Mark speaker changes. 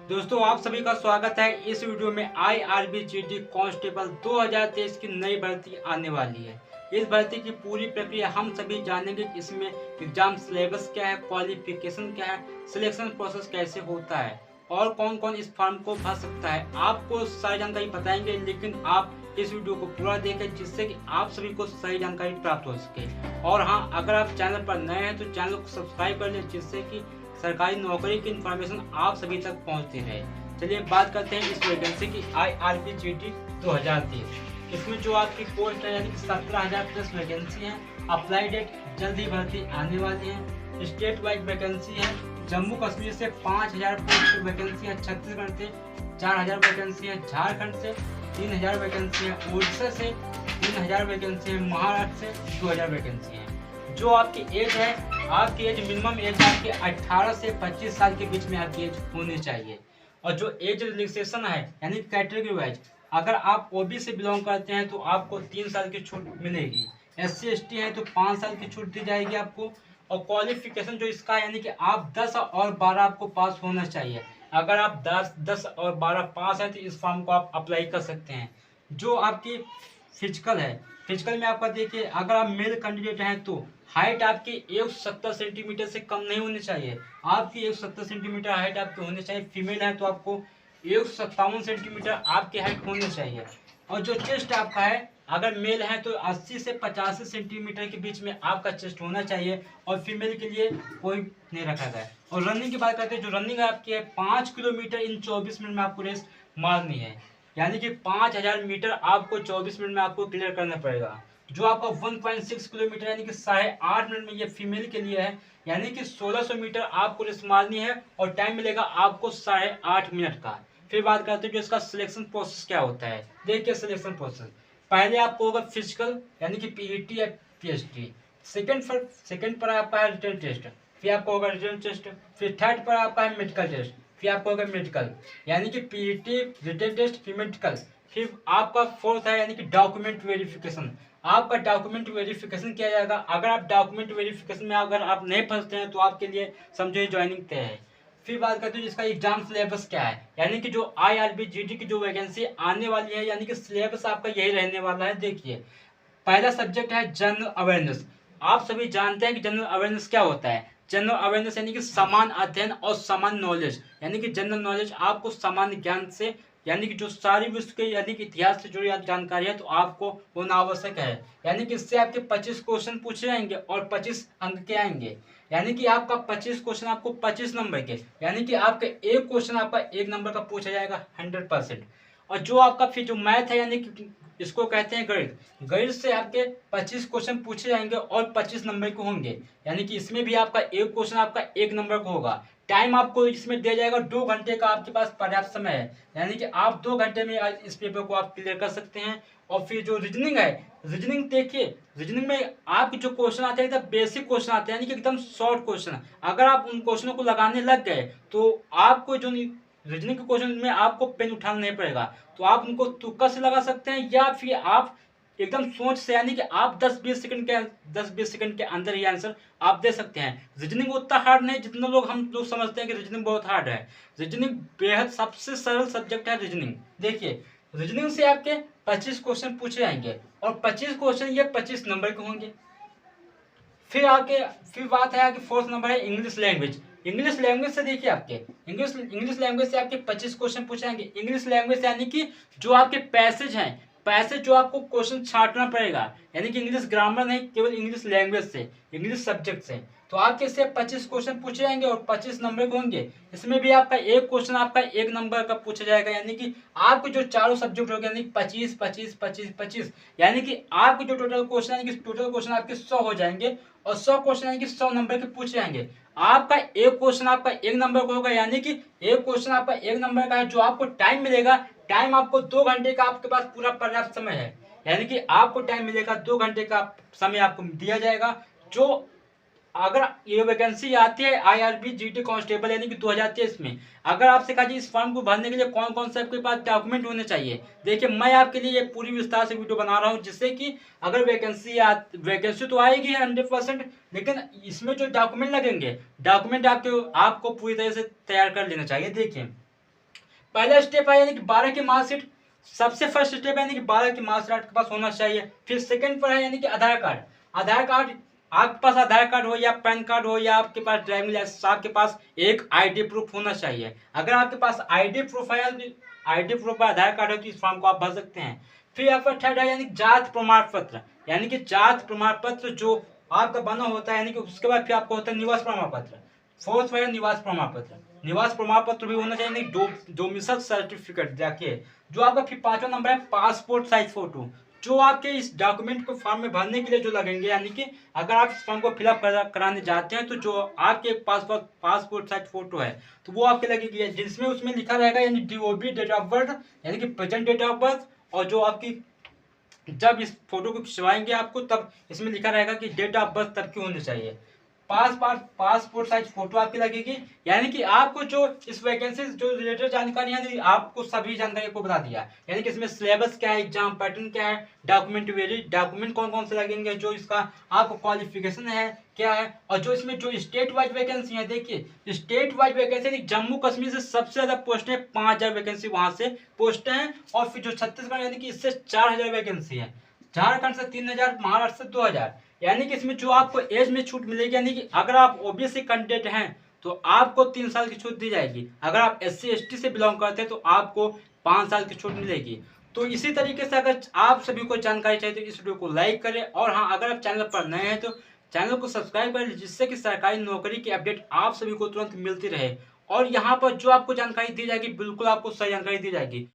Speaker 1: दोस्तों आप सभी का स्वागत है। इस वीडियो में IRB GD कांस्टेबल 2023 की नई भर्ती आने वाली है। इस भर्ती की पूरी प्रक्रिया हम सभी जानेंगे कि इसमें एग्जाम सिलेबस क्या है, क्वालिफिकेशन क्या है, सिलेक्शन प्रोसेस कैसे होता है और कौन कौन इस फॉर्म को भर सकता है। आपको सारी जानकारी बताएंगे, लेकिन आप इस वीडियो को पूरा देखें जिससे कि आप सभी को सही जानकारी प्राप्त हो सके। और हाँ, अगर आप चैनल पर नए हैं तो चैनल को सब्सक्राइब कर लें जिससे कि सरकारी नौकरी की इन्फॉर्मेशन आप सभी तक पहुंचती रहे। चलिए बात करते हैं इस वैकेंसी की IRB GD 2023। इसमें जो आपकी पोस्ट है यानी कि 17,000 प्लस वैकेंसी है। अप्लाई डेट जल्द ही भर्ती आने वाली है। स्टेट वाइज वैकेंसी है। जम्मू कश्मीर से 5,000 पोस्ट वैकेंसी है, छत्तीसगढ़ से 4,000 वैकेंसी है, झारखंड से 3,000 वैकेंसी है, उड़ीसा से 3,000 वैकेंसी है, महाराष्ट्र से 2,000 वैकेंसी है। जो आपकी एज है, आपकी एज मिनिमम एज आपकी 18 से 25 साल के बीच में आपकी एज होनी चाहिए। और जो एज रिलैक्सेशन है यानी कैटेगरी वाइज, अगर आप OBC से बिलोंग करते हैं तो आपको 3 साल की छूट मिलेगी। SC ST है तो 5 साल की छूट दी जाएगी आपको। और क्वालिफिकेशन जो इसका यानी कि आप 10 और 12 आपको पास होना चाहिए। अगर आप 10 और 12 पास हैं तो इस फॉर्म को आप अप्लाई कर सकते हैं। जो आपकी फिजिकल है, फिजिकल में आपका देखिए, अगर आप मेल कैंडिडेट हैं तो हाइट आपकी 170 सेंटीमीटर से कम नहीं होनी चाहिए। आपकी 170 सेंटीमीटर हाइट आपकी होनी चाहिए। फीमेल है तो आपको 157 सेंटीमीटर आपकी हाइट होनी चाहिए। और जो चेस्ट आपका है, अगर मेल है तो 80 से 85 सेंटीमीटर के बीच में आपका चेस्ट होना चाहिए। और फीमेल के लिए कोई नहीं रखा गया है। और रनिंग की बात करते हैं, जो रनिंग आपकी है 5 किलोमीटर इन 24 मिनट में आपको रेस मारनी है। यानी कि 5,000 मीटर आपको 24 मिनट में आपको क्लियर करना पड़ेगा। जो आपका 1.6 किलोमीटर यानी कि 8.5 मिनट में ये फीमेल के लिए है। यानी कि 1600 मीटर आपको रेस मारनी है और टाइम मिलेगा आपको 8.5 मिनट का। फिर बात करते हैं जो इसका सिलेक्शन प्रोसेस क्या होता है। देखिए सिलेक्शन प्रोसेस, पहले आपको होगा फिजिकल यानी कि PET या PST। सेकंड पर आपका है रिटन टेस्ट, फिर आपको होगा रिटन टेस्ट। फिर थर्ड पर आपका है मेडिकल टेस्ट, फिर आपको होगा मेडिकल यानी कि PET, रिटन टेस्ट, फिर मेडिकल। फिर आपका फोर्थ है यानी कि डॉक्यूमेंट वेरिफिकेशन। आपका डॉक्यूमेंट वेरिफिकेशन किया जाएगा। अगर आप डॉक्यूमेंट वेरिफिकेशन में अगर आप नहीं फंसते हैं तो आपके लिए समझो ज्वाइनिंग तय है। फिर बात करते हैं इसका एग्जाम सिलेबस क्या है। यानी कि जो IRB GD की जो वैकेंसी आने वाली है यानी कि सिलेबस आपका यही रहने वाला है। देखिए, पहला सब्जेक्ट है जनरल अवेयरनेस। आप सभी जानते हैं कि जनरल अवेयरनेस क्या होता है। जनरल अवेयरनेस यानी कि समान अध्ययन और समान नॉलेज, यानी कि जनरल नॉलेज आपको सामान्य ज्ञान से, यानी कि जो सारी विश्व के यानी कि इतिहास से जुड़ी जानकारी है तो आपको होना आवश्यक है। यानी कि इससे आपके 25 क्वेश्चन पूछे जाएंगे और 25 अंक के आएंगे। यानी कि आपका 25 क्वेश्चन आपको 25 नंबर के, यानी कि आपके एक क्वेश्चन आपका 1 नंबर का पूछा जाएगा 100%। और जो आपका फिर जो मैथ है यानी कि इसको कहते हैं गणित, गणित से आपके 25 क्वेश्चन पूछे जाएंगे और 25 नंबर के होंगे। यानी कि इसमें भी आपका एक क्वेश्चन आपका 1 नंबर का होगा। टाइम आपको इसमें दिया जाएगा 2 घंटे का, आपके पास पर्याप्त समय है। यानी कि आप 2 घंटे में इस पेपर को आप क्लियर कर सकते हैं। और फिर जो रीजनिंग है, रीजनिंग देखिए, रीजनिंग में आपके जो क्वेश्चन आते हैं एकदम बेसिक क्वेश्चन आते हैं, यानी कि एकदम शॉर्ट क्वेश्चन। अगर आप उन क्वेश्चनों को लगाने लग गए तो आपको जो रीजनिंग के क्वेश्चन में आपको पेन उठाना नहीं पड़ेगा। तो आप उनको तुक्का से लगा सकते हैं या फिर आप एकदम सोच से, यानी कि आप 10-20 सेकंड के अंदर ही आंसर आप दे सकते हैं। रीजनिंग उतना हार्ड नहीं जितना हम लोग समझते हैं कि रीजनिंग बहुत हार्ड है। रीजनिंग बेहद सबसे सरल सब्जेक्ट है रीजनिंग। देखिए, रीजनिंग से आपके 25 क्वेश्चन पूछे जाएंगे और 25 क्वेश्चन ये 25 नंबर के होंगे। फिर बात है कि फोर्थ नंबर है इंग्लिश लैंग्वेज। इंग्लिश लैंग्वेज से देखिए, आपके इंग्लिश लैंग्वेज से आपके 25 क्वेश्चन पूछे जाएंगे। इंग्लिश लैंग्वेज यानी कि जो आपके पैसेज हैं, पैसेज जो आपको क्वेश्चन छांटना पड़ेगा। यानी कि इंग्लिश ग्रामर नहीं, केवल इंग्लिश लैंग्वेज से, इंग्लिश सब्जेक्ट से। तो आपके से 25 क्वेश्चन पूछे जाएंगे और 25 नंबर के होंगे। इसमें भी आपका एक क्वेश्चन आपका 1 नंबर का पूछा जाएगा। यानी कि आपके जो चारों सब्जेक्ट हो गए, यानी 25 25 25 25, यानी कि आपके जो टोटल क्वेश्चन, यानी कि टोटल क्वेश्चन आपके 100 हो जाएंगे। और 100 क्वेश्चन यानी कि 100 नंबर के पूछे जाएंगे। आपका एक क्वेश्चन आपका 1 नंबर का होगा। यानी कि एक क्वेश्चन आपका 1 नंबर का है। जो आपको टाइम मिलेगा, टाइम आपको 2 घंटे का आपके पास पूरा पर्याप्त समय है। यानी कि आपको टाइम मिलेगा 2 घंटे का समय आपको दिया जाएगा। जो अगर ये वैकेंसी आती है IRB GD कांस्टेबल यानी कि 2023 में, अगर आपसे कहा जाए इस फॉर्म को भरने के लिए कौन कौन से आपके पास डॉक्यूमेंट होने चाहिए, देखिए मैं आपके लिए ये पूरी विस्तार से वीडियो बना रहा हूँ जिससे कि अगर वैकेंसी तो आएगी 100%, लेकिन इसमें जो डॉक्यूमेंट लगेंगे, डॉक्यूमेंट आपको पूरी तरह से तैयार कर लेना चाहिए। देखिए, पहला स्टेप है यानी कि 12 की मार्कशीट। सबसे फर्स्ट स्टेप है यानी कि 12 की मार्कशीट आपके पास होना चाहिए। फिर सेकंड पर है यानी कि आधार कार्ड। आधार कार्ड आपके पास आधार कार्ड हो या पैन कार्ड हो या आपके पास ड्राइविंग लाइसेंस, आपके पास एक आईडी प्रूफ होना चाहिए। अगर आपके पास आईडी प्रूफ है, आईडी प्रूफ पर आधार कार्ड है तो इस फॉर्म को आप भर सकते हैं। फिर आपका थर्ड है यानी जात प्रमाण पत्र, यानी कि जात प्रमाण पत्र जो आपका बना होता है, यानी कि उसके बाद फिर आपको होता है निवास प्रमाण पत्र। फोर्थ है निवास प्रमाण पत्र। निवास प्रमाण पत्र भी होना चाहिए, डोमिसाइल सर्टिफिकेट जाके। जो आपका फिर पांचवा नंबर है पासपोर्ट साइज फोटो, जो आपके इस डॉक्यूमेंट को फॉर्म में भरने के लिए जो लगेंगे, यानी कि अगर आप इस फॉर्म को फिलअप कराने जाते हैं तो जो आपके पास पासपोर्ट साइज फोटो है तो वो आपके लगेगी, जिसमें उसमें लिखा रहेगा यानी डीओबी डेट ऑफ बर्थ, यानी कि प्रेजेंट डेट ऑफ बर्थ, और जो आपकी जब इस फोटो को खिंचवाएंगे आपको तब इसमें लिखा रहेगा कि डेट ऑफ बर्थ तब की होनी चाहिए। पासपोर्ट साइज फोटो आपकी लगेगी। यानी कि आपको जो इस वैकेंसी जो रिलेटेड जानकारी है आपको सभी जानकारी को बता दिया, यानी कि इसमें सिलेबस क्या है, एग्जाम पैटर्न क्या है, डॉक्यूमेंट कौन कौन से लगेंगे, जो इसका आपको क्वालिफिकेशन है क्या है, और जो इसमें जो स्टेट वाइज वैकेंसी है, देखिए state wise vacancy Jammu Kashmir से सबसे ज्यादा पोस्ट है, 5000 वैकेंसी वहां से पोस्ट है। और फिर जो छत्तीसगढ़ यानी कि इससे 4000 वैकेंसी है, झारखंड से 3000, महाराष्ट्र से 2000। यानी कि इसमें जो आपको एज में छूट मिलेगी, यानी कि अगर आप ओबीसी कैंडिडेट हैं तो आपको 3 साल की छूट दी जाएगी। अगर आप SC ST से बिलोंग करते हैं तो आपको 5 साल की छूट मिलेगी। तो इसी तरीके से अगर आप सभी को जानकारी चाहिए तो इस वीडियो को लाइक करें, और हाँ अगर आप चैनल पर नए हैं तो चैनल को सब्सक्राइब करें, जिससे कि सरकारी नौकरी की अपडेट आप सभी को तुरंत मिलती रहे। और यहाँ पर जो आपको जानकारी दी जाएगी बिल्कुल आपको सही जानकारी दी जाएगी।